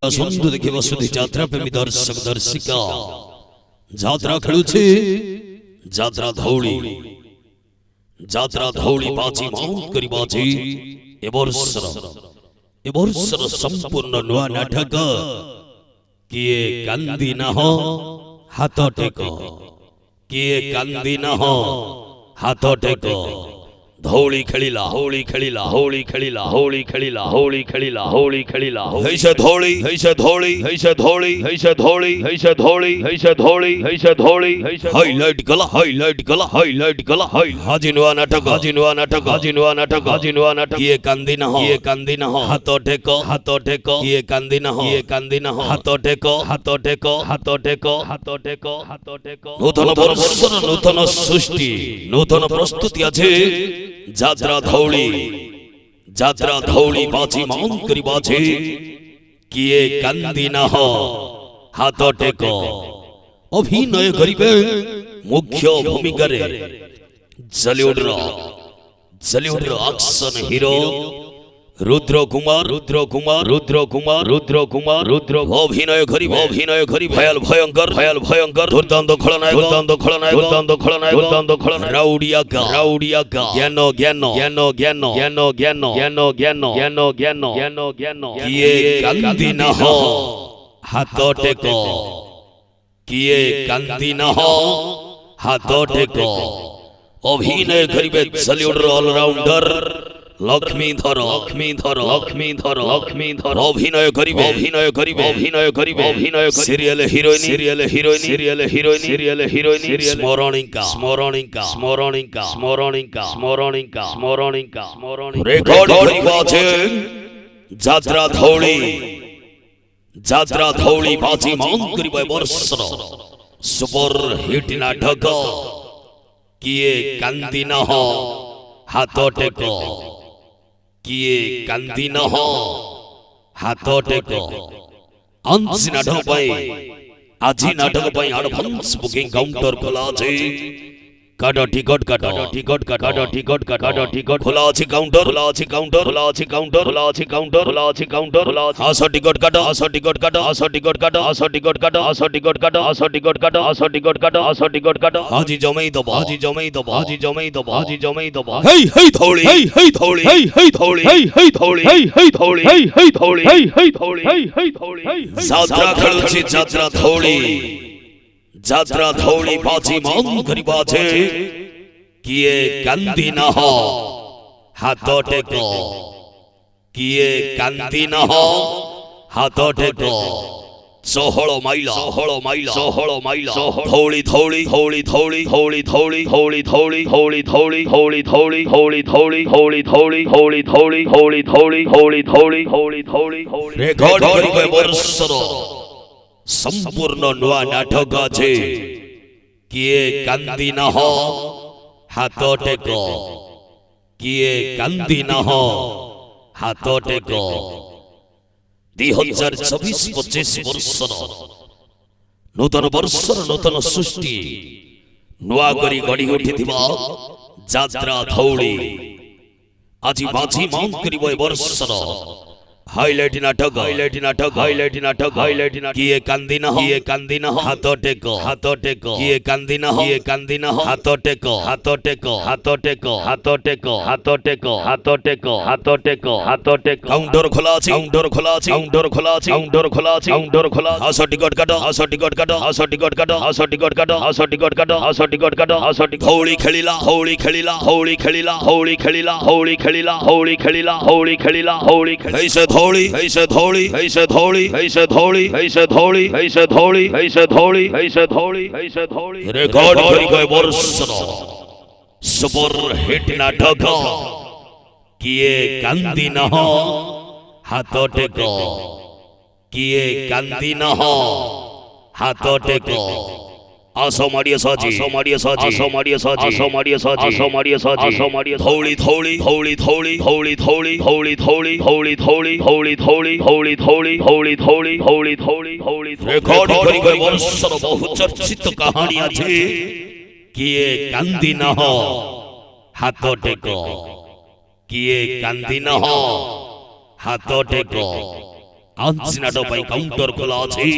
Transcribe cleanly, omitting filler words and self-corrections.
ଆସନ୍ତୁ ଦେଖିବା ସୁଧୀ ଯାତ୍ରା ପ୍ରେମୀ ଦର୍ଶକ ଦର୍ଶିକା ଯାତ୍ରା ଖେଳୁଛି ଯାତ୍ରା ଧଉଳି ବାଜି ମାଉଣ୍ଟ କରିବା ଅଛି ଏ ବର୍ଷର ସମ୍ପୂର୍ଣ୍ଣ ନୂଆ ନାଟକ କିଏ କାନ୍ଦି ନାହ ହାତ ଟେକ କିଏ କାନ୍ଦି ନାହ ହାତ ଟେକ ଧଉଳି ଖେଳିଲା ହୋଳି ଖେଳିଲା ହୋଳି ଖେଳିଲା ହୋଳି ଖେଳିଲା ହୋଳି ଖେଳିଲା ହୋଳି ଖେଳିଲା ହେଇse ଧଉଳି ହେଇse ଧଉଳି ହେଇse ଧଉଳି ହେଇse ଧଉଳି ହେଇse ଧଉଳି ହେଇse ଧଉଳି ହେଇse ଧଉଳି ହାଇଲାଇଟ ଗଲା ହାଜି ନୂଆ ନାଟକ କିଏ କାନ୍ଦି ନାହ ହାତ ଟେକ କିଏ କାନ୍ଦି ନାହ ହାତ ଟେକ ନୂତନ ବର୍ଷର ନୂତନ ସୃଷ୍ଟି ନୂତନ ପ୍ରସ୍ତୁତି ଅଛି ଯାତ୍ରା ଧଉଳି ବାଜି ମାଉଣ୍ଟ କରିବା ଅଛି କିଏ କାନ୍ଦି ନାହ ହାତ ଟେକ ଅଭିନୟ କରିବେ ମୁଖ୍ୟ ଭୂମିକାରେ ଜଲିଉଡର ଆକ୍ସନ ହିରୋ रुद्र कुमार अभिनय करी भयल भयंकर दुर्दांत खलनायक राउडिया का ज्ञान किए कांदी न हो हाथ टेको किए कांदी न हो हाथ टेको अभिनय करिबे जलिउडर ऑलराउंडर लक्ष्मीधर अभिनय करिबे सीरियल हीरोइन स्मरणिका रेकॉर्ड करिबा छे যাত্রা ধৌলি বাজি মাউন্ট করিবে বর্ষর সুপার হিট নাটক কিয়ে কান্দি না হ হাত টেক किए कांदी न हो हाथ टेक अंश नाटक पाई आजी नाटक पाई एडवांस बुकिंग काउंटर खोला छे काटा टिकट खोला अछि काउंटर आसो टिकट काटा हाजी जमाई दबा हे धौली যাত্রা খেলুছি যাত্রা ধৌলি বাজি মাউন্ট করিবা আছে কিয়ে কান্দি না হ হাত টেক কিয়ে কান্দি না হ হাত টেক ষোহল মাইলা ধৌলি রেকর্ড করিবে বর্ষর संपूर्ण नुआ नाटक আছে किए कांदी न हो हाथ टेक किए कांदी न हो हाथ टेक 2024-25 वर्षर नूतन वर्षर नूतन सृष्टि नुआ करी गढ़ी उठिथिबा যাত্রা ধৌলি আজি বাজি মাউন্ट करिबो ए वर्षर हाइलाइट नाटक किए कांदी न हो हाथ टेक किए कांदी न हो हाथ टेक काउंटर खोला अछि आसो टिकट काटा धौली खेलिला ऐसे धौली रेकॉर्ड करिबे वर्षर सुपर हिट नाटक किए कांदी न हो हाथ टेक किए कांदी न हो हाथ टेक आसो माडिया साजी धौली रेकॉर्ड करिबे वर्षर बहुचर्चित कहानी अछि किए कांदी न हो हाथ टेक किए कांदी न हो हाथ टेक ଆଞ୍ଚିନାଟ ପାଇଁ କାଉଣ୍ଟର ଖୋଲା ଅଛି